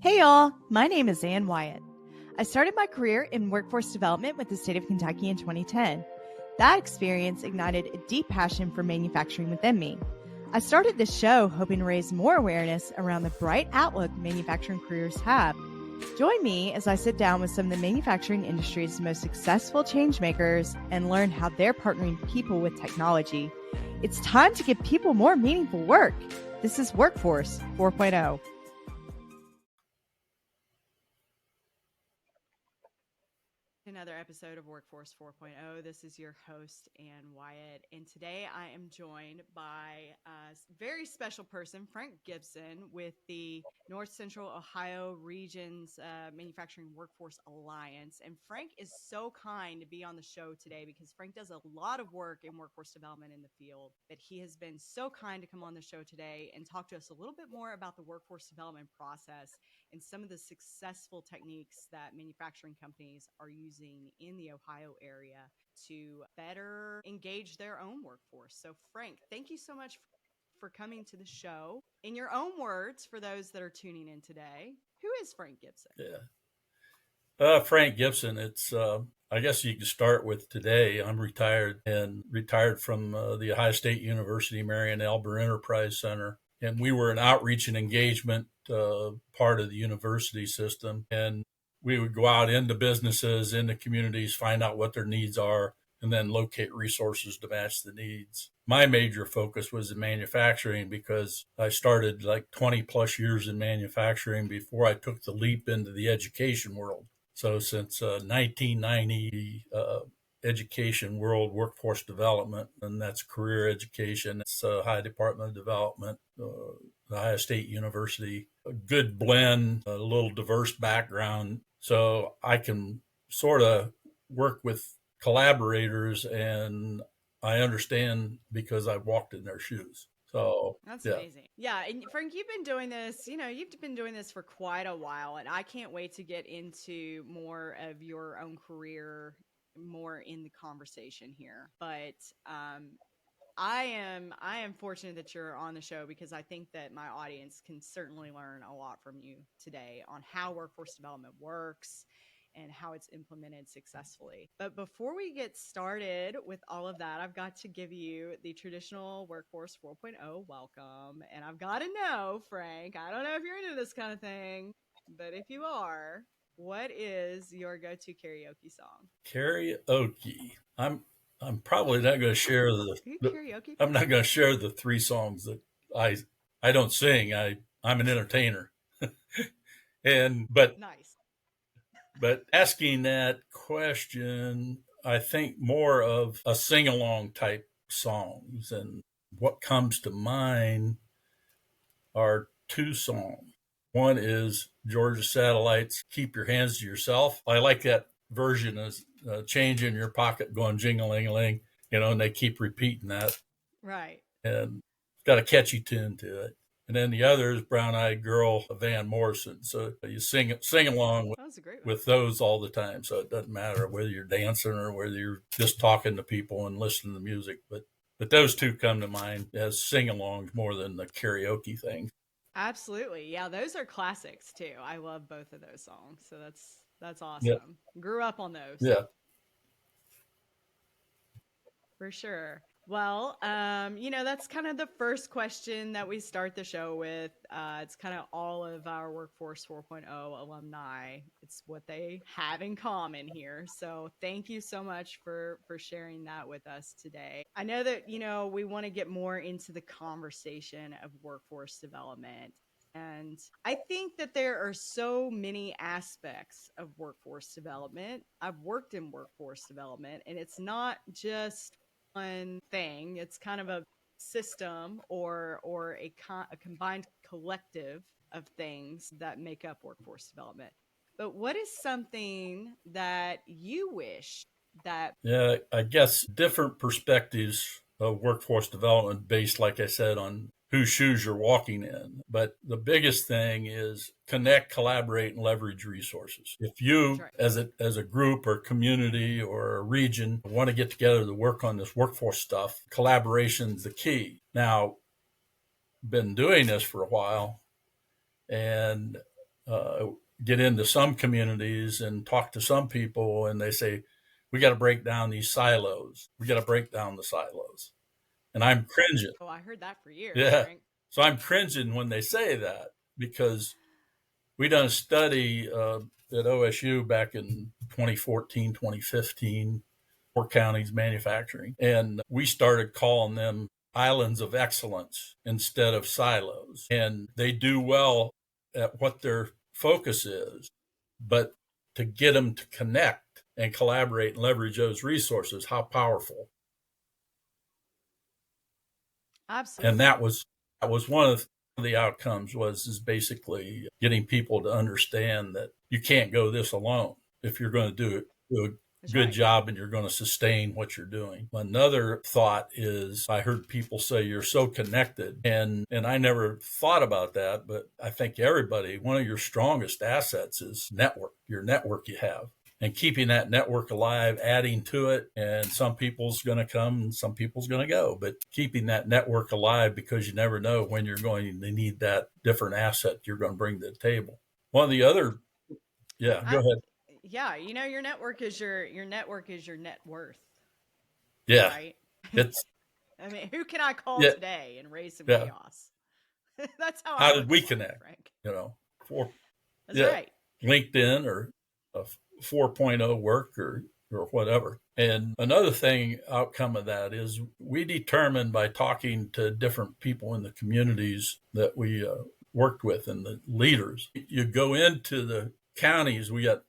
Hey y'all, my name is Ann Wyatt. I started my career in workforce development with the state of Kentucky in 2010. That experience ignited a deep passion for manufacturing within me. I started this show hoping to raise more awareness around the bright outlook manufacturing careers have. Join me as I sit down with some of the manufacturing industry's most successful changemakers and learn how they're partnering people with technology. It's time to give people more meaningful work. This is Workforce 4.0. Another episode of Workforce 4.0. This is your host, Ann Wyatt, and today I am joined by a very special person, Frank Gibson, with the North Central Ohio Region's Manufacturing Workforce Alliance. And Frank is so kind to be on the show today because Frank does a lot of work in workforce development in the field, but he has been so kind to come on the show today and talk to us a little bit more about the workforce development process and some of the successful techniques that manufacturing companies are using in the Ohio area to better engage their own workforce. So Frank, thank you so much for coming to the show. In your own words, for those that are tuning in today, who is Frank Gibson? Frank Gibson, I guess you can start with today. I'm retired from the Ohio State University Marion Albert Enterprise Center. And we were an outreach and engagement part of the university system. And we would go out into businesses, into communities, find out what their needs are, and then locate resources to match the needs. My major focus was in manufacturing because I started like 20 plus years in manufacturing before I took the leap into the education world. So since 1990, education world, workforce development, and that's career education. It's Ohio Department of Development, the Ohio State University, a good blend, a little diverse background. So I can sort of work with collaborators and I understand because I've walked in their shoes. So that's amazing. Yeah. And Frank, you've been doing this for quite a while, and I can't wait to get into more of your own career more in the conversation here. But I am fortunate that you're on the show because I think that my audience can certainly learn a lot from you today on how workforce development works and how it's implemented successfully. But before we get started with all of that, I've got to give you the traditional Workforce 4.0 welcome. And I've got to know, Frank, I don't know if you're into this kind of thing, but if you are, what is your go-to karaoke song? Karaoke. I'm probably not going to share I'm not going to share the three songs that I don't sing. I'm an entertainer. But nice. But asking that question, I think more of a sing-along type songs, and what comes to mind are two songs. One is Georgia Satellite's "Keep Your Hands to Yourself." I like that version as change in your pocket going jing-a-ling-a-ling, and they keep repeating that. Right. And it's got a catchy tune to it. And then the other is Brown Eyed Girl of Van Morrison. So you sing along with those all the time. So it doesn't matter whether you're dancing or whether you're just talking to people and listening to music. But those two come to mind as sing-alongs more than the karaoke thing. Absolutely. Yeah, those are classics too. I love both of those songs. So that's awesome. Yeah. Grew up on those. Yeah. For sure. Well, that's kind of the first question that we start the show with. It's kind of all of our Workforce 4.0 alumni. It's what they have in common here. So thank you so much for sharing that with us today. I know that, we want to get more into the conversation of workforce development. And I think that there are so many aspects of workforce development. I've worked in workforce development, and it's not just one thing. It's kind of a system or a combined collective of things that make up workforce development. But what is something that you wish that... Yeah, I guess different perspectives of workforce development based, like I said, on whose shoes you're walking in. But the biggest thing is connect, collaborate, and leverage resources. If you, as a group or community or a region, want to get together to work on this workforce stuff, collaboration is the key. Now, been doing this for a while, and get into some communities and talk to some people, and they say, we got to break down these silos. We got to break down the silos. And I'm cringing. Oh, I heard that for years, Yeah. Frank. So I'm cringing when they say that, because we done a study at OSU back in 2014, 2015, 4 counties manufacturing. And we started calling them islands of excellence instead of silos. And they do well at what their focus is, but to get them to connect and collaborate and leverage those resources, how powerful. Absolutely. And that was one of the outcomes, is basically getting people to understand that you can't go this alone if you're going to do a good job and you're going to sustain what you're doing. Another thought is, I heard people say you're so connected, and I never thought about that, but I think everybody, one of your strongest assets is your network you have. And keeping that network alive, adding to it, and some people's going to come and some people's going to go, but keeping that network alive, because you never know when you're going to need that different asset you're going to bring to the table. One of the other, go ahead. Yeah, your network is your net worth. Yeah, right. It's. I mean, who can I call today and raise some chaos? That's how did we connect, Frank? That's right. LinkedIn or 4.0 work or whatever. And another thing, outcome of that is, we determined by talking to different people in the communities that we worked with and the leaders. You go into the counties, we got,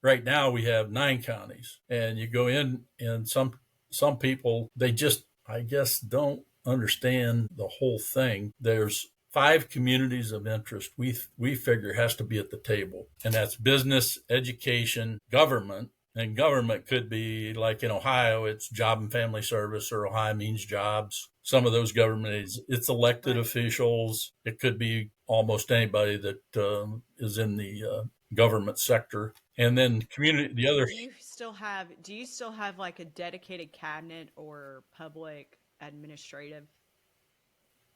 right now we have 9 counties, and you go in, and some people, they just, I guess, don't understand the whole thing. There's 5 communities of interest we figure has to be at the table, and that's business, education, government. And government could be, like in Ohio, it's job and family service, or Ohio means jobs. Some of those governments, it's elected officials. It could be almost anybody that is in the government sector. And then community, the other. Do you still have like a dedicated cabinet or public administrative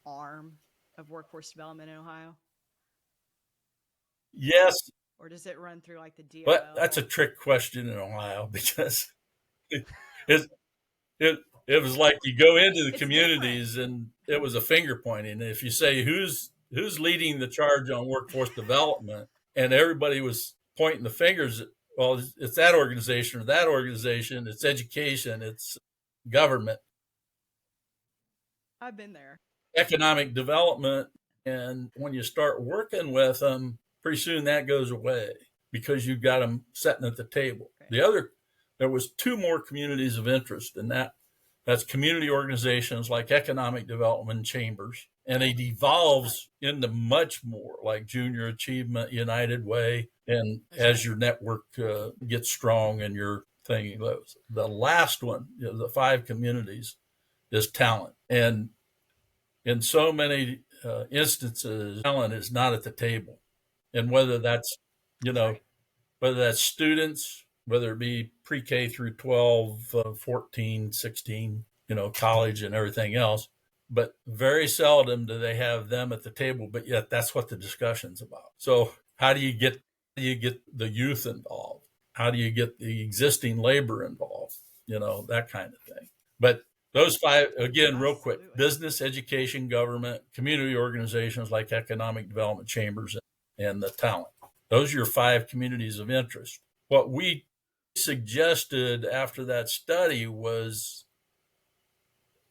arm of workforce development in Ohio? Yes. Or does it run through like the DOL? But that's a trick question in Ohio, because it was like, you go into the communities and it was a finger pointing. And if you say who's leading the charge on workforce development, and everybody was pointing the fingers at, well, it's that organization or that organization, it's education, it's government. I've been there. Economic development. And when you start working with them, pretty soon that goes away, because you've got them sitting at the table. Okay. There was 2 more communities of interest, and that's community organizations like economic development chambers. And it evolves into much more like Junior Achievement, United Way. And as your network gets strong and your thing goes, the last one, the 5 communities, is talent. And in so many instances, talent is not at the table. And whether that's, whether that's students, whether it be pre-K through 12, 14, 16, college and everything else, but very seldom do they have them at the table, but yet that's what the discussion's about. So how do you get the youth involved? How do you get the existing labor involved? That kind of thing. But those 5, again, real quick: business, education, government, community organizations like economic development chambers, and the talent. Those are your 5 communities of interest. What we suggested after that study was,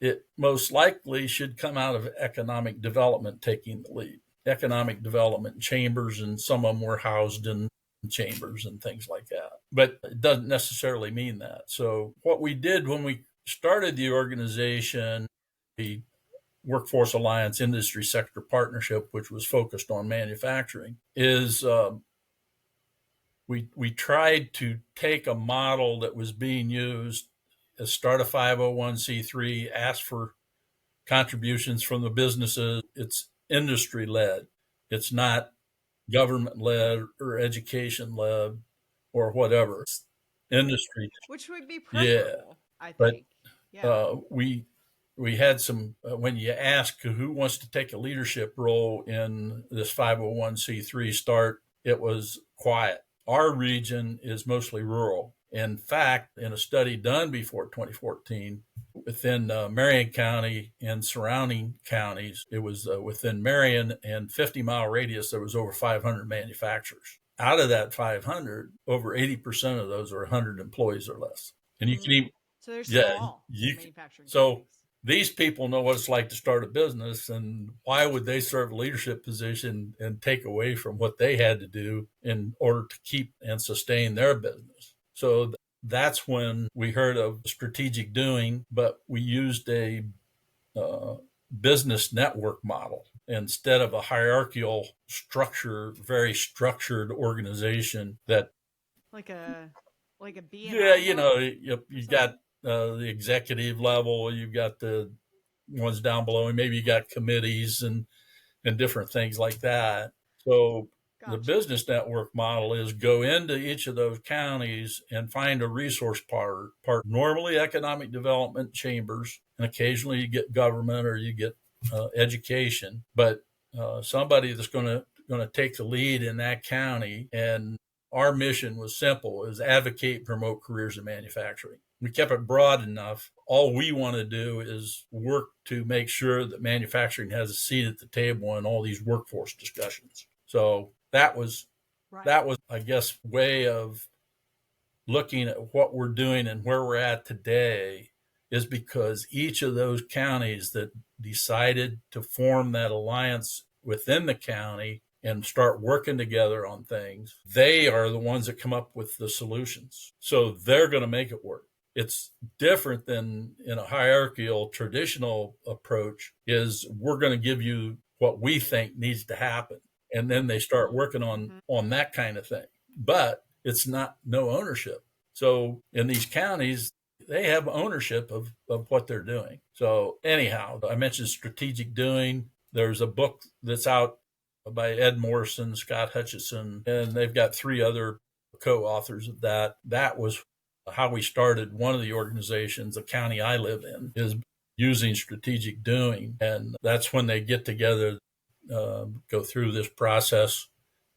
it most likely should come out of economic development taking the lead. Economic development chambers, and some of them were housed in chambers and things like that. But it doesn't necessarily mean that. So what we did when we started the organization, the Workforce Alliance Industry Sector Partnership, which was focused on manufacturing, is we tried to take a model that was being used, start a 501c3, ask for contributions from the businesses. It's industry-led. It's not government-led or education-led or whatever. It's industry. Which would be preferable, I think. But we had some, when you ask who wants to take a leadership role in this 501c3, start it was quiet. Our region is mostly rural. In fact, in a study done before 2014, within Marion County and surrounding counties, it was within Marion and 50-mile radius, there was over 500 manufacturers. Out of that 500, over 80% of those are 100 employees or less. And you can even, so they're small manufacturing companies. These people know what it's like to start a business, and why would they serve a leadership position and take away from what they had to do in order to keep and sustain their business? So that's when we heard of strategic doing, but we used a business network model instead of a hierarchical structure, very structured organization that like a B&I. Yeah, you got the executive level, you've got the ones down below, and maybe you got committees and different things like that. So the business network model is go into each of those counties and find a resource partner, normally economic development chambers, and occasionally you get government or you get education, but somebody that's going to take the lead in that county. And our mission was simple: is advocate and promote careers in manufacturing. We kept it broad enough. All we want to do is work to make sure that manufacturing has a seat at the table in all these workforce discussions. So that was, I guess, way of looking at what we're doing and where we're at today, is because each of those counties that decided to form that alliance within the county and start working together on things, they are the ones that come up with the solutions. So they're going to make it work. It's different than in a hierarchical traditional approach, is we're going to give you what we think needs to happen. And then they start working on that kind of thing. But it's no ownership. So in these counties, they have ownership of what they're doing. So anyhow, I mentioned strategic doing. There's a book that's out by Ed Morrison, Scott Hutchison, and they've got 3 other co-authors of that. That was how we started one of the organizations. The county I live in is using strategic doing. And that's when they get together, go through this process,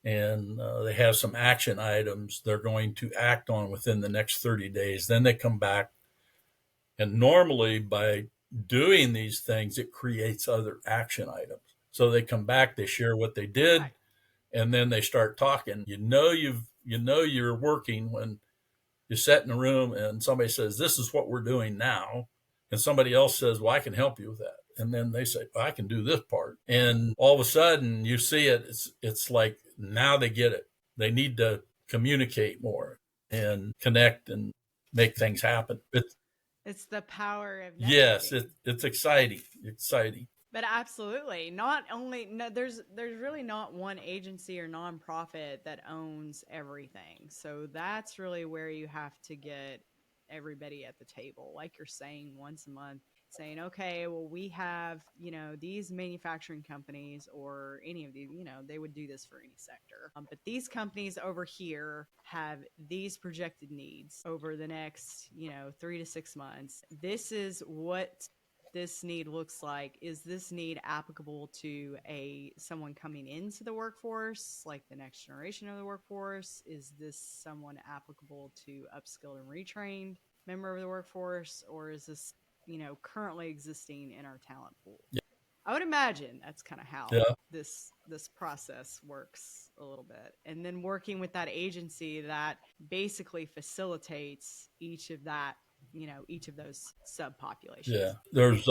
and they have some action items they're going to act on within the next 30 days. Then they come back. And normally by doing these things, it creates other action items. So they come back, they share what they did, and then they start talking. You're working when you sit in a room and somebody says, this is what we're doing now. And somebody else says, well, I can help you with that. And then they say, well, I can do this part. And all of a sudden you see it. It's like now they get it. They need to communicate more and connect and make things happen. It's the power of networking. Yes, it's exciting. But absolutely, there's really not one agency or nonprofit that owns everything. So that's really where you have to get everybody at the table, like you're saying, once a month, saying, okay, well, we have, these manufacturing companies, or any of these, they would do this for any sector. But these companies over here have these projected needs over the next, 3 to 6 months. This is what this need looks like. Is this need applicable to someone coming into the workforce, like the next generation of the workforce? Is this someone applicable to upskilled and retrained member of the workforce, or is this currently existing in our talent pool? Yeah. I would imagine that's kind of how this process works a little bit. And then working with that agency that basically facilitates each of those subpopulations. Yeah. There's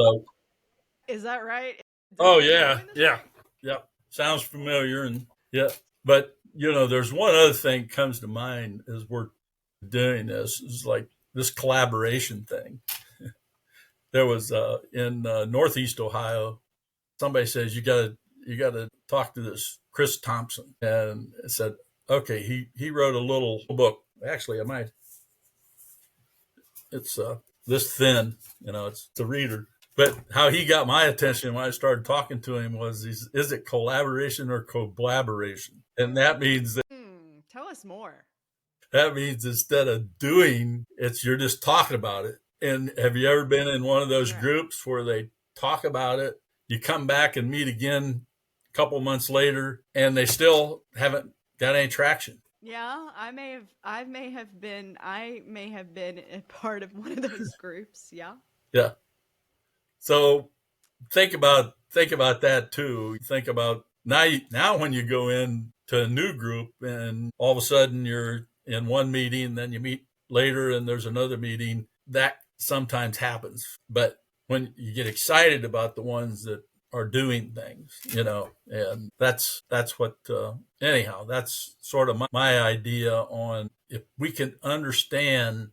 Is that right? Yeah. Sounds familiar. And but there's one other thing comes to mind as we're doing this, is like this collaboration thing. There was in Northeast Ohio, somebody says you got to talk to this Chris Thompson, and I said, okay. He wrote a little book. Actually, it's this thin, it's the reader. But how he got my attention when I started talking to him was, is it collaboration or collaboration? And that means that. Tell us more. That means instead of doing, you're just talking about it. And have you ever been in one of those groups where they talk about it? You come back and meet again a couple months later, and they still haven't got any traction. Yeah, I may have been a part of one of those groups. Yeah. Yeah. So think about that too. Think about now when you go in to a new group and all of a sudden you're in one meeting, then you meet later and there's another meeting. That sometimes happens. But when you get excited about the ones that are doing things, and that's what anyhow, that's sort of my idea on if we can understand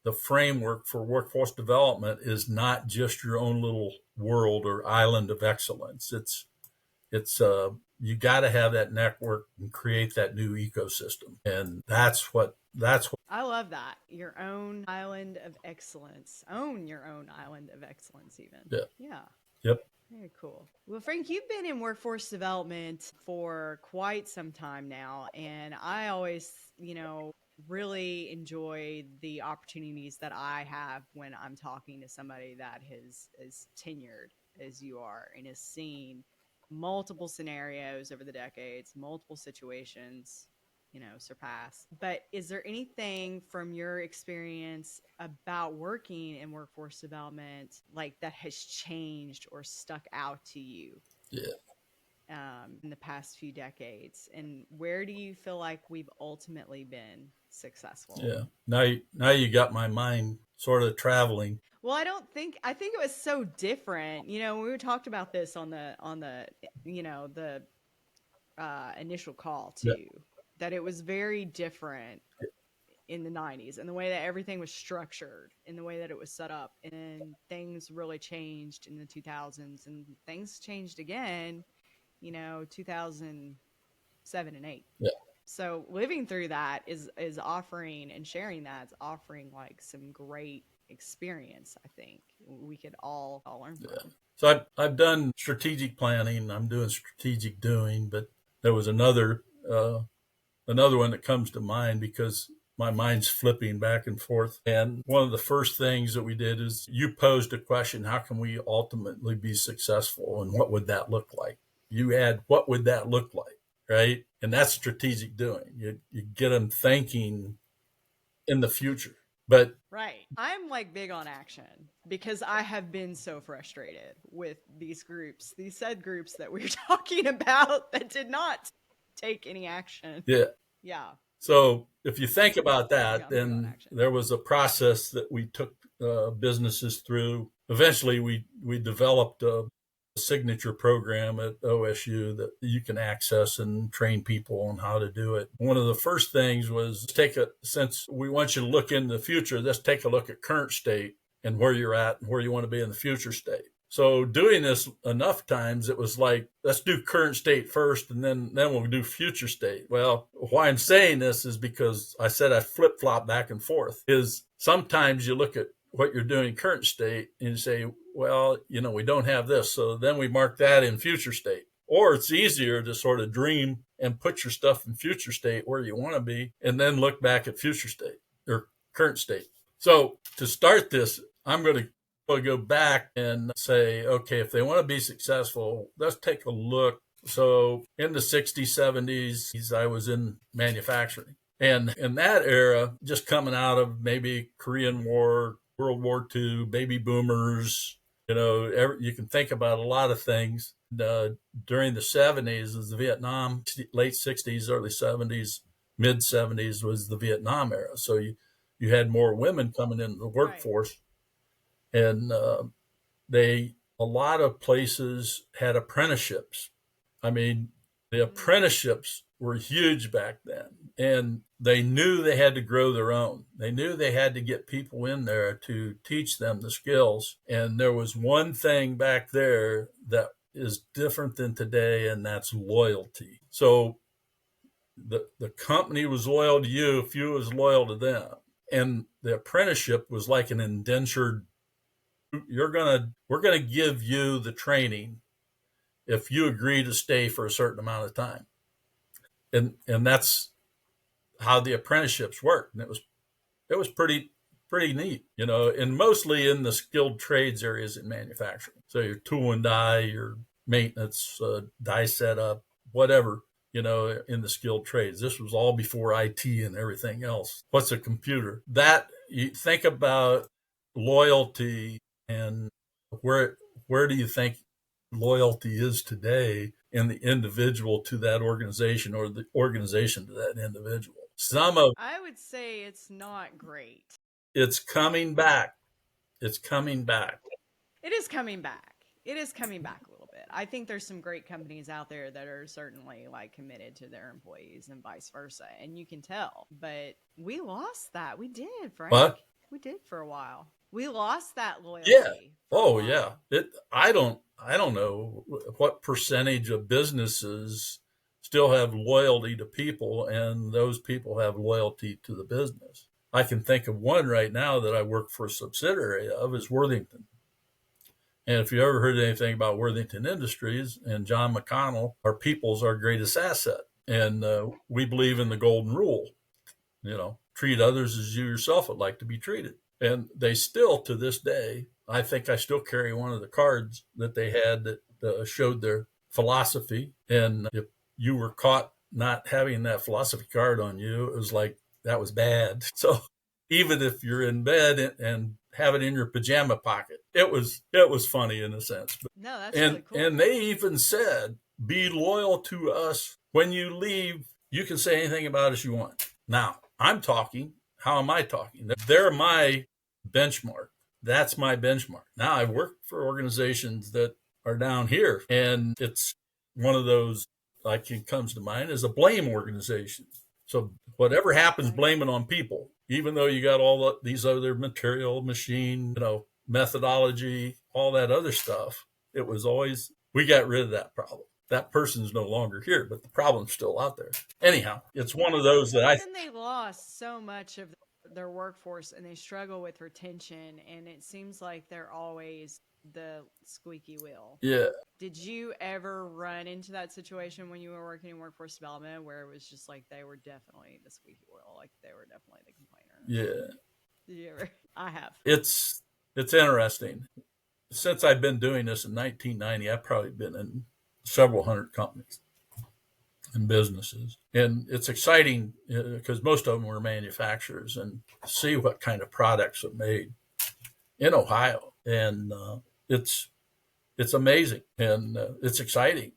the framework for workforce development is not just your own little world or island of excellence. It's you got to have that network and create that new ecosystem, and that's what. I love that. Your own island of excellence. Own your own island of excellence, even. Yeah. Yeah. Yep. Very cool. Well, Frank, you've been in workforce development for quite some time now, and I always, really enjoy the opportunities that I have when I'm talking to somebody that is as tenured as you are and has seen multiple scenarios over the decades, multiple situations, surpass. But is there anything from your experience about working in workforce development like that has changed or stuck out to you Yeah. in the past few decades? And where do you feel like we've ultimately been successful? Yeah. Now you got my mind sort of traveling. Well, I think it was so different. We talked about this on the initial call Yeah. too, that it was very different in the 90s and the way that everything was structured and the way that it was set up. And things really changed in the 2000s and things changed again, 2007 and 8. Yeah. So living through that is offering and sharing that is offering like some great experience. I think we could all learn from. Yeah. So I've done strategic planning. I'm doing strategic doing, but there was another one that comes to mind because my mind's flipping back and forth. And one of the first things that we did is you posed a question: how can we ultimately be successful, and what would that look like? You add, what would that look like, right? And that's strategic doing. You get them thinking in the future. But right, I'm like big on action because I have been so frustrated with these said groups that we're talking about that did not take any action. yeah. So if you think about that, then there was a process that we took businesses through. Eventually, we developed a signature program at OSU that you can access and train people on how to do it. One of the first things was since we want you to look in the future, let's take a look at current state and where you're at and where you want to be in the future state. So doing this enough times, it was like, let's do current state first, and then we'll do future state. Well, why I'm saying this is because I said I flip-flop back and forth, is sometimes you look at what you're doing current state and you say, well, we don't have this. So then we mark that in future state. Or it's easier to sort of dream and put your stuff in future state where you want to be, and then look back at future state or current state. So to start this, I'm going to go back and say, okay, if they want to be successful, let's take a look. So in the 60s, 70s, I was in manufacturing. And in that era, just coming out of maybe Korean War, World War II, baby boomers, you can think about a lot of things. During the 70s was the Vietnam, late 60s, early 70s, mid 70s was the Vietnam era. So you had more women coming into the workforce. Right. And a lot of places had apprenticeships. I mean, the apprenticeships were huge back then, and they knew they had to grow their own. They knew they had to get people in there to teach them the skills. And there was one thing back there that is different than today, and that's loyalty. So the company was loyal to you if you was loyal to them. And the apprenticeship was like an indentured, we're going to give you the training if you agree to stay for a certain amount of time. And that's how the apprenticeships worked. And it was pretty neat, and mostly in the skilled trades areas in manufacturing. So your tool and die, your maintenance, die setup, whatever. in the skilled trades. This was all before IT and everything else. What's a computer? That you think about loyalty, and where do you think loyalty is today in the individual to that organization, or the organization to that individual? I would say it's not great. It's coming back. It's coming back. It is coming back. It is coming back a little bit. I think there's some great companies out there that are certainly like committed to their employees and vice versa, and you can tell. But we lost that. We did, Frank. What? We did for a while. We lost that loyalty. Yeah. for a Oh, while. yeah. I don't know what percentage of businesses still have loyalty to people, and those people have loyalty to the business. I can think of one right now that I work for a subsidiary of, is Worthington. And if you ever heard anything about Worthington Industries and John McConnell, our people's our greatest asset. And we believe in the golden rule, treat others as you yourself would like to be treated. And they still, to this day, I think I still carry one of the cards that they had that showed their philosophy. And if you were caught not having that philosophy card on you, it was like, that was bad. So even if you're in bed and have it in your pajama pocket, it was funny in a sense. No, that's really cool. And they even said, be loyal to us. When you leave, you can say anything about us you want. Now, I'm talking. How am I talking? They're my benchmark. That's my benchmark. Now, I've worked for organizations that are down here, and it's one of those, like it comes to mind, is a blame organization. So whatever happens, blame it on people, even though you got all these other material, machine, methodology, all that other stuff. It was always, we got rid of that problem. That person's no longer here, but the problem's still out there. Anyhow, it's one of those that Then they lost so much of their workforce, and they struggle with retention, and it seems like they're always the squeaky wheel. Yeah. Did you ever run into that situation when you were working in workforce development where it was just like they were definitely the squeaky wheel, like they were definitely the complainer? Yeah. Did you ever? I have. It's interesting. Since I've been doing this in 1990, I've probably been in several hundred companies and businesses. And it's exciting because most of them were manufacturers, and see what kind of products are made in Ohio. And it's amazing, and it's exciting,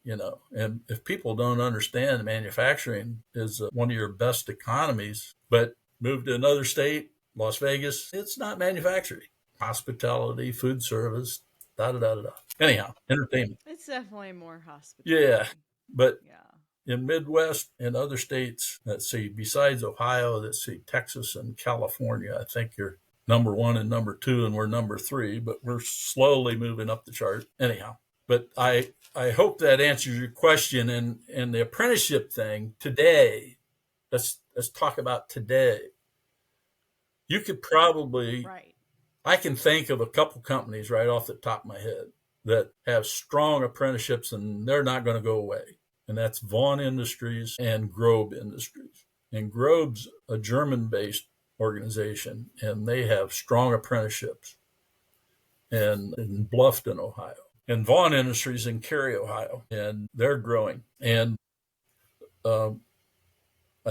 And if people don't understand, manufacturing is one of your best economies, but move to another state, Las Vegas, it's not manufacturing. Hospitality, food service, da-da-da-da-da. Anyhow, entertainment. It's definitely more hospitality. Yeah, but yeah. In Midwest and other states, let's see, besides Ohio, let's see, Texas and California, I think you're number one and number two, and we're number three, but we're slowly moving up the chart. Anyhow, but I hope that answers your question. And the apprenticeship thing today, let's talk about today. You could probably, right. I can think of a couple companies right off the top of my head that have strong apprenticeships, and they're not going to go away. And that's Vaughn Industries and Grobe Industries. And Grobe's a German-based organization, and they have strong apprenticeships and in Bluffton, Ohio. And Vaughn Industries in Cary, Ohio, and they're growing. And I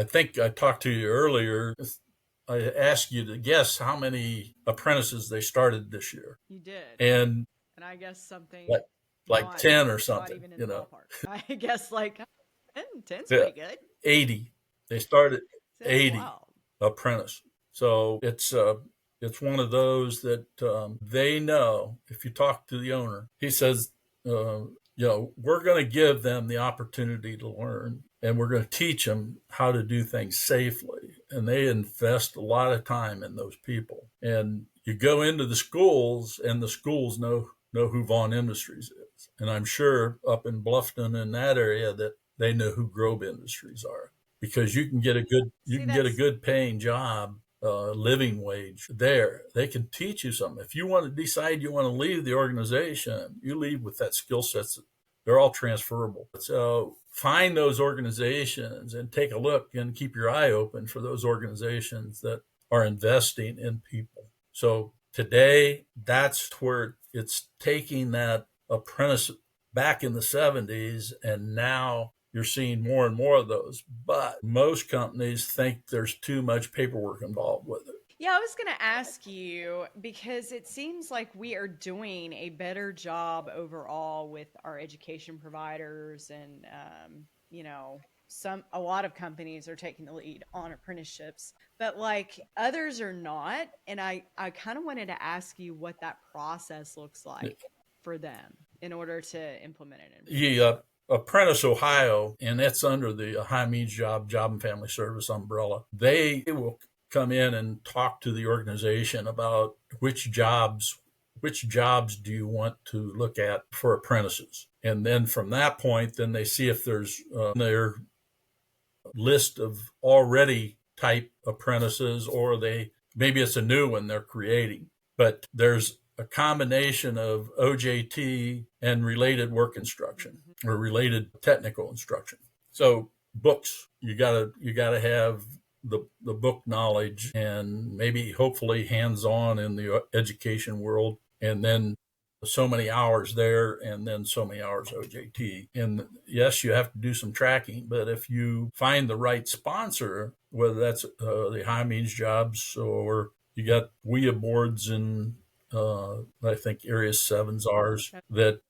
think I talked to you earlier. I asked you to guess how many apprentices they started this year. You did. And I guess something like 10 or something, even in the ballpark. I guess like 10's yeah, pretty good. 80. They started 80 wild. apprentices. So it's one of those that they know. If you talk to the owner, he says, we're going to give them the opportunity to learn, and we're going to teach them how to do things safely. And they invest a lot of time in those people. And you go into the schools, and the schools know who Vaughn Industries is. And I'm sure up in Bluffton in that area that they know who Grobe Industries are, because you can get a good paying job, living wage there. They can teach you something. If you want to decide you want to leave the organization, you leave with that skill sets. They're all transferable. So find those organizations and take a look, and keep your eye open for those organizations that are investing in people. So today, that's where it's taking that apprentice back in the 70s, and now you're seeing more and more of those. But most companies think there's too much paperwork involved with it. Yeah, I was going to ask you because it seems like we are doing a better job overall with our education providers, and a lot of companies are taking the lead on apprenticeships, but like others are not. And I kind of wanted to ask you what that process looks like for them in order to implement it in Yeah, apprenticeship. Apprentice Ohio, and that's under the High Means Job and Family Service umbrella. They will come in and talk to the organization about which jobs do you want to look at for apprentices, and then from that point, then they see if there's their list of already type apprentices, or maybe it's a new one they're creating. But there's a combination of OJT and related work instruction or related technical instruction. So books, you gotta have the book knowledge, and maybe hopefully hands on in the education world, and then so many hours there, and then so many hours OJT. And yes, you have to do some tracking, but if you find the right sponsor, whether that's the High Means Jobs, or you got WIA boards in, I think Area 7's ours, that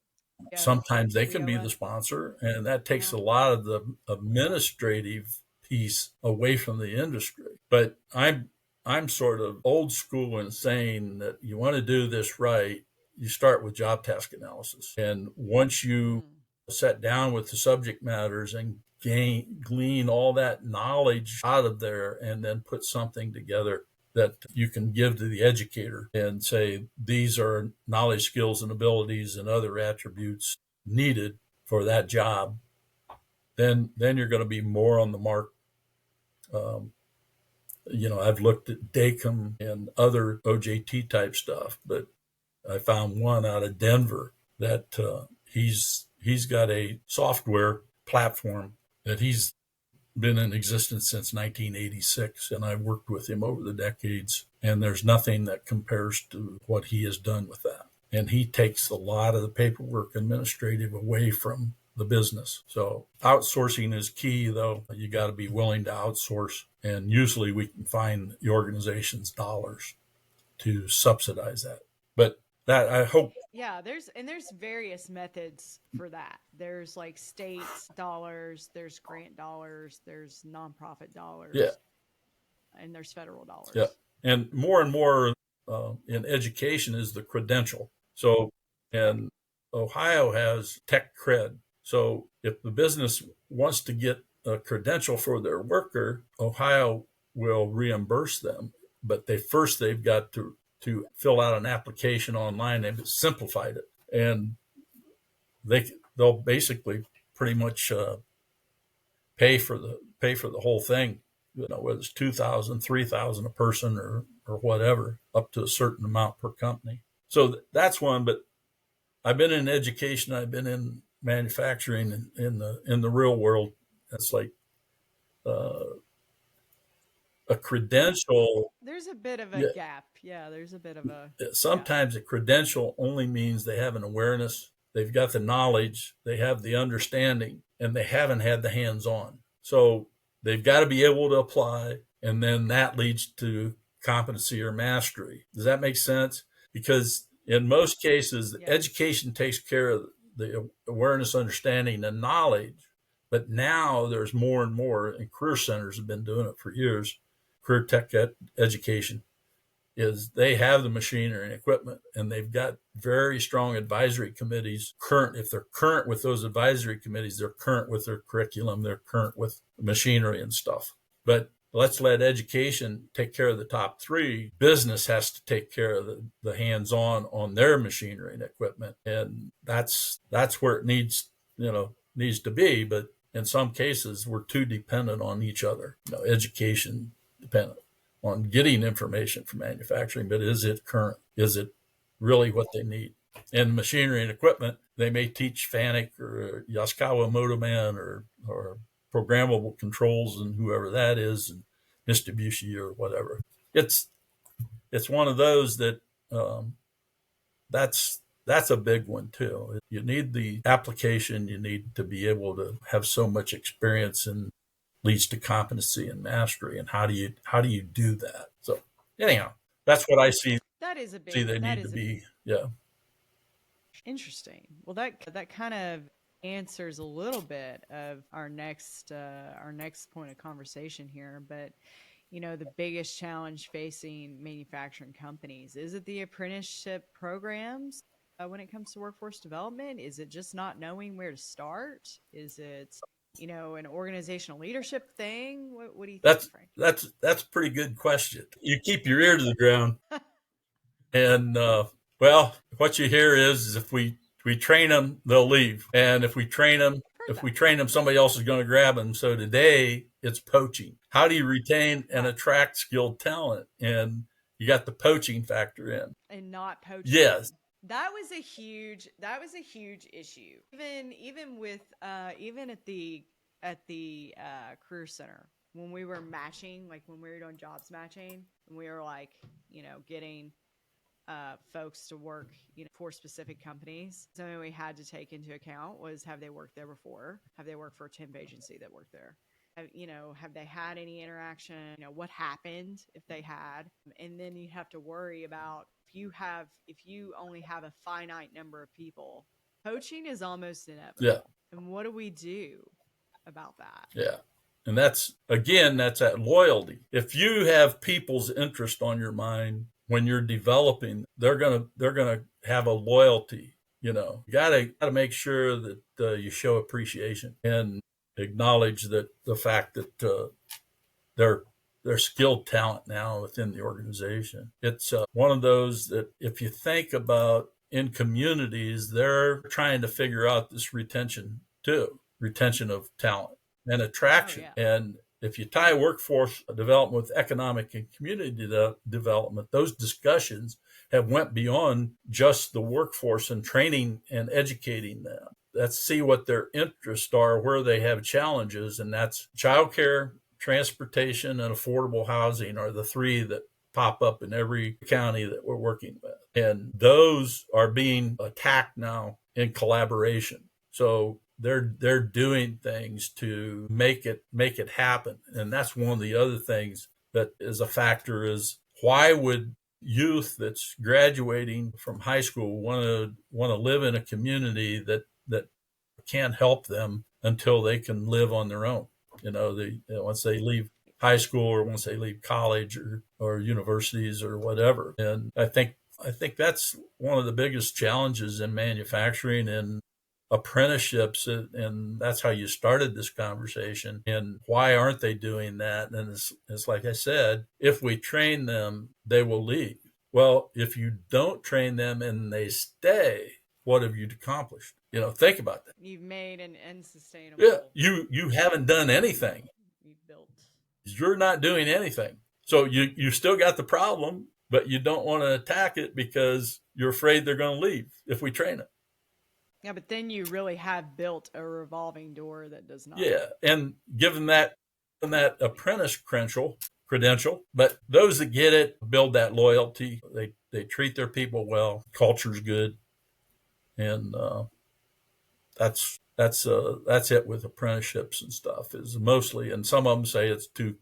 Yes, sometimes they can be the WIOA. sponsor, and that takes Yeah. a lot of the administrative piece away from the industry. But I'm sort of old school in saying that you want to do this right, you start with job task analysis. And once you Mm. sit down with the subject matters and glean all that knowledge out of there, and then put something together that you can give to the educator and say, these are knowledge, skills, and abilities and other attributes needed for that job, then you're going to be more on the mark. Um, I've looked at DACM and other OJT type stuff, but I found one out of Denver that he's got a software platform that he's been in existence since 1986, and I've worked with him over the decades, and there's nothing that compares to what he has done with that. And he takes a lot of the paperwork administrative away from the business. So outsourcing is key, though. You got to be willing to outsource, and usually we can find the organization's dollars to subsidize that. But that, I hope. Yeah, there's various methods for that. There's like states dollars, there's grant dollars, there's nonprofit Yeah, dollars, and there's federal yeah. dollars. And more in education is the credential. So, Okay. and Ohio has tech cred. So if the business wants to get a credential for their worker, Ohio will reimburse them. But they've got to fill out an application online. They've simplified it, and they'll basically pretty much pay for the whole thing. Whether it's 2,000, 3,000 a person, or whatever, up to a certain amount per company. So that's one. But I've been in education. I've been in manufacturing, in the real world. It's like uh, a credential. There's a bit of a Yeah, gap. Yeah, there's a bit of a gap. sometimes a credential only means they have an awareness, they've got the knowledge, they have the understanding, and they haven't had the hands-on. So they've got to be able to apply, and then that leads to competency or mastery. Does that make sense? Because in most cases, Yes. education takes care of the awareness, understanding, and knowledge. But now there's more and more, and career centers have been doing it for years. Career tech education is they have the machinery and equipment, and they've got very strong advisory committees. If they're current with those advisory committees, they're current with their curriculum, they're current with machinery and stuff. But let's let education take care of the top three. Business has to take care of the hands-on on their machinery and equipment, and that's where it needs to be. But in some cases, we're too dependent on each other. Education dependent on getting information from manufacturing, but is it current? Is it really what they need? And machinery and equipment, they may teach FANUC or Yaskawa Motoman or programmable controls and whoever that is, and Mitsubishi or whatever. It's one of those that that's that's a big one too. You need the application. You need to be able to have so much experience and leads to competency and mastery. And how do you do that? So anyhow, that's what I see. That is a See, big. they That need to is a be, yeah. interesting. Well, that kind of answers a little bit of our next point of conversation here. But the biggest challenge facing manufacturing companies, is it the apprenticeship programs when it comes to workforce development? Is it just not knowing where to start? Is it an organizational leadership thing? What do you think, Frank? That's a pretty good question. You keep your ear to the ground. And well, what you hear is if we train them, they'll leave. And if we train them, somebody else is going to grab them. So today it's poaching. How do you retain and attract skilled talent? And you got the poaching factor in. And not poaching. Yes. That was a huge issue. Even with even at the career center, when we were matching, like when we were doing jobs matching, and we were like, getting folks to work, for specific companies. Something we had to take into account was, have they worked there before? Have they worked for a temp agency that worked there? Have they had any interaction? What happened if they had? And then you have to worry about if you only have a finite number of people, poaching is almost inevitable. Yeah. And what do we do about that? Yeah. And that's that loyalty. If you have people's interest on your mind when you're developing, they're gonna have a loyalty. You gotta make sure that you show appreciation and acknowledge that the fact that they're skilled talent now within the organization. It's one of those that if you think about in communities, they're trying to figure out this retention of talent and attraction. Oh, yeah. And if you tie workforce development with economic and community development, those discussions have went beyond just the workforce and training and educating them. Let's see what their interests are, where they have challenges, and that's childcare, transportation, and affordable housing are the three that pop up in every county that we're working with. And those are being attacked now in collaboration. So they're doing things to make it happen. And that's one of the other things that is a factor is, why would youth that's graduating from high school want to live in a community that can't help them until they can live on their own? Once they leave high school or once they leave college or universities or whatever. And I think that's one of the biggest challenges in manufacturing and apprenticeships, and that's how you started this conversation. And why aren't they doing that? And it's like I said, if we train them, they will leave. Well, if you don't train them and they stay, what have you accomplished? Think about that. You've made an unsustainable. Yeah, you haven't done anything. You've built. You're not doing anything. So you still got the problem, but you don't want to attack it because you're afraid they're going to leave if we train them. Yeah, but then you really have built a revolving door that does not. Yeah, and given that apprentice credential, but those that get it build that loyalty. They treat their people well. Culture's good, and that's it with apprenticeships and stuff. Is mostly, and some of them say it's too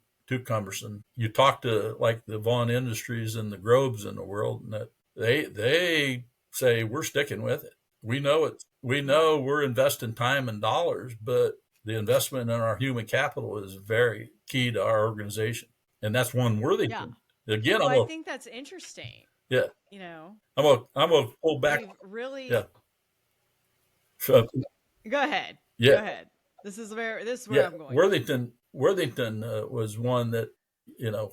cumbersome. You talk to like the Vaughn Industries and the Grobes in the world, and that they say we're sticking with it. We know we're investing time and dollars, but the investment in our human capital is very key to our organization. And that's one Worthington. Yeah. Again, I think that's interesting. Yeah. I'm gonna pull back. Really? Yeah. So, go ahead. Yeah. Go ahead. This is where I'm going. Worthington was one that,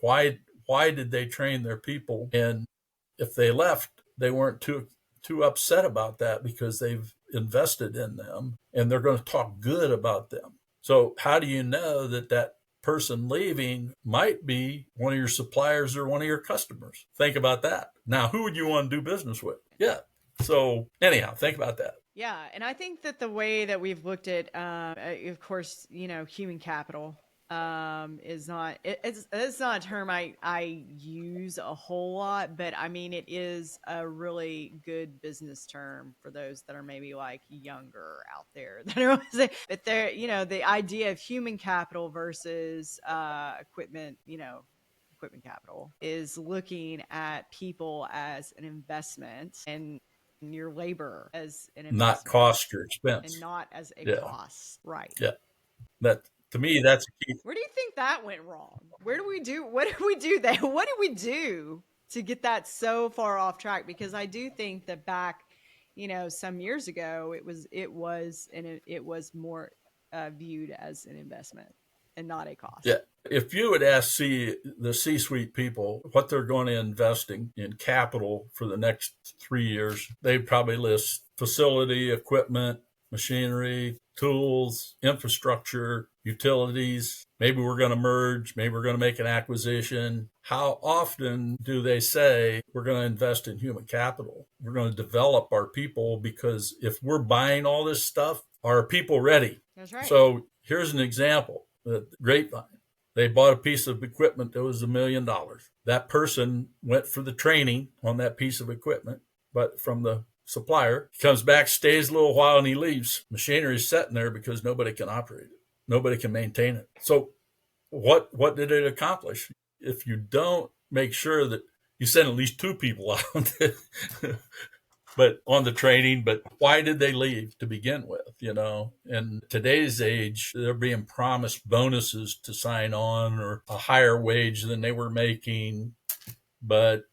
why did they train their people? And if they left, they weren't too upset about that because they've invested in them and they're going to talk good about them. So how do you know that person leaving might be one of your suppliers or one of your customers? Think about that. Now, who would you want to do business with? Yeah. So anyhow, think about that. Yeah. And I think that the way that we've looked at, of course, human capital is not it's not a term I use a whole lot, but I mean it is a really good business term for those that are maybe like younger out there that are but they're, the idea of human capital versus equipment, equipment capital is looking at people as an investment and your labor as an Not investment cost or and expense. not as a Yeah. cost. Right. Yeah. That, to me, that's a key. Where do you think that went wrong? What did we do there? What did we do to get that so far off track? Because I do think that back, some years ago, it was more viewed as an investment and not a Yeah. cost. If you would ask the C-suite people what they're going to invest in capital for the next 3 years, they'd probably list facility, equipment, machinery, tools, infrastructure, utilities. Maybe we're going to merge. Maybe we're going to make an acquisition. How often do they say we're going to invest in human capital? We're going to develop our people, because if we're buying all this stuff, are people ready? That's right. So here's an example. The Grapevine. They bought a piece of equipment that was $1 million. That person went for the training on that piece of equipment, but from the supplier, he comes back, stays a little while, and he leaves. Machinery is sitting there because nobody can operate it. Nobody can maintain it. So what did it accomplish? If you don't make sure that you send at least 2 people out but on the training, but why did they leave to begin with? In today's age, they're being promised bonuses to sign on or a higher wage than they were making. But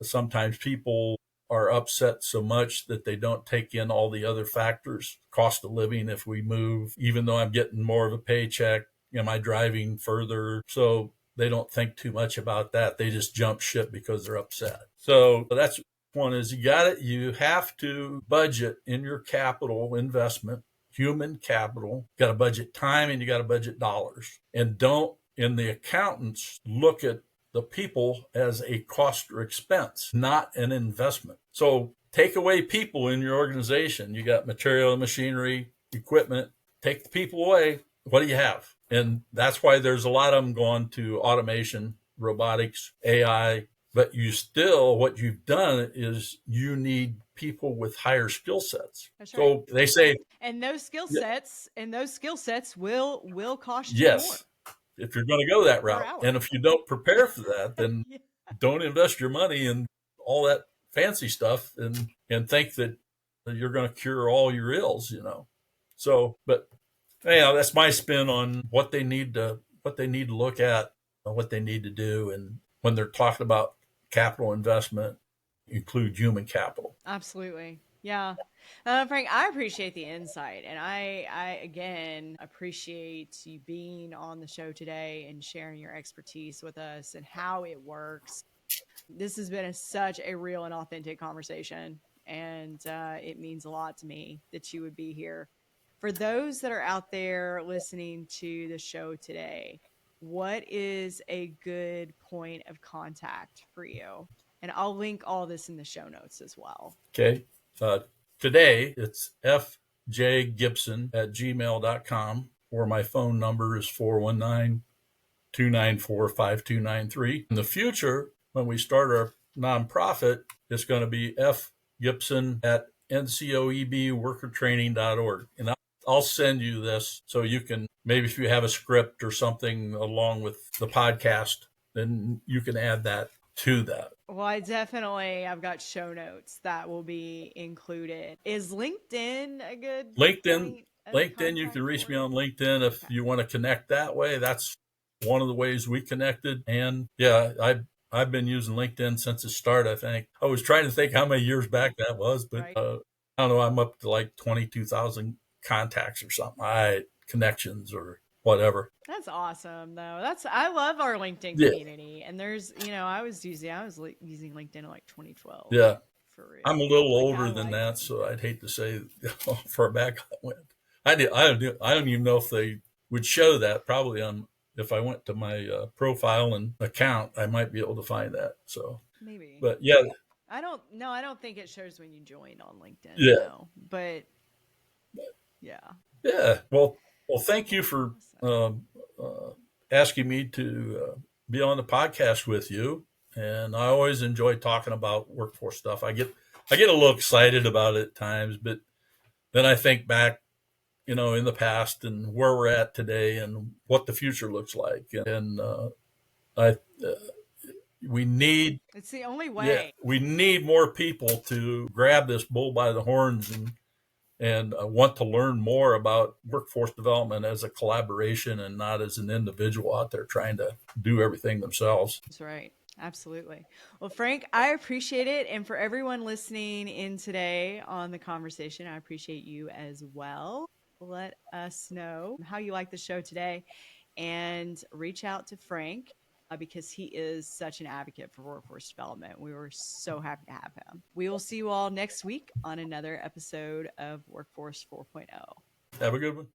sometimes people are upset so much that they don't take in all the other factors. Cost of living, if we move, even though I'm getting more of a paycheck, am I driving further? So they don't think too much about that. They just jump ship because they're upset. So that's one, is you have to budget in your capital investment, human capital. You got to budget time and you got to budget dollars. And the accountants look at the people as a cost or expense, not an investment. So take away people in your organization. You got material, machinery, equipment. Take the people away. What do you have? And that's why there's a lot of them going to automation, robotics, AI. But what you've done is you need people with higher skill sets. That's right. So they say, and those skill sets will cost you yes, more if you're going to go that route. And if you don't prepare for that, then yeah. don't invest your money in all that fancy stuff and think that you're going to cure all your ills, So, but anyhow, that's my spin on what they need to look at, what they need to do, and when they're talking about capital investment, include human capital. Absolutely. Yeah. Frank, I appreciate the insight. And I again appreciate you being on the show today and sharing your expertise with us and how it works. This has been such a real and authentic conversation. And it means a lot to me that you would be here. For those that are out there listening to the show today, what is a good point of contact for you? And I'll link all this in the show notes as well. Okay. Today, it's fjgibson@gmail.com, or my phone number is 419-294-5293. In the future, when we start our nonprofit, it's going to be fgibson@ncoebworkertraining.org. And I'll send you this so you can, maybe if you have a script or something along with the podcast, then you can add that to that. Well, I've got show notes that will be included. Is LinkedIn a good LinkedIn, you can reach me on LinkedIn if you want to connect that way. That's one of the ways we connected. And yeah, I've been using LinkedIn since the start, I think. I was trying to think how many years back that was, but right. I don't know, I'm up to like 22,000 contacts or something, connections or whatever. That's awesome, though. I love our LinkedIn community. And there's, I was using LinkedIn in like 2012. Yeah. For real. I'm a little older than that, so I'd hate to say how far back I went. I don't even know if they would show that. Probably if I went to my profile and account, I might be able to find that. So maybe. But yeah. I don't think it shows when you join on LinkedIn. Yeah. No. But yeah. Yeah. Well, thank you for asking me to be on the podcast with you. And I always enjoy talking about workforce stuff. I get a little excited about it at times, but then I think back, in the past and where we're at today and what the future looks like. And I, we need, It's the only yeah, way. we need more people to grab this bull by the horns and want to learn more about workforce development as a collaboration and not as an individual out there trying to do everything themselves. That's right. Absolutely. Well, Frank, I appreciate it. And for everyone listening in today on the conversation, I appreciate you as well. Let us know how you like the show today and reach out to Frank because he is such an advocate for workforce development. We were so happy to have him. We will see you all next week on another episode of Workforce 4.0. Have a good one.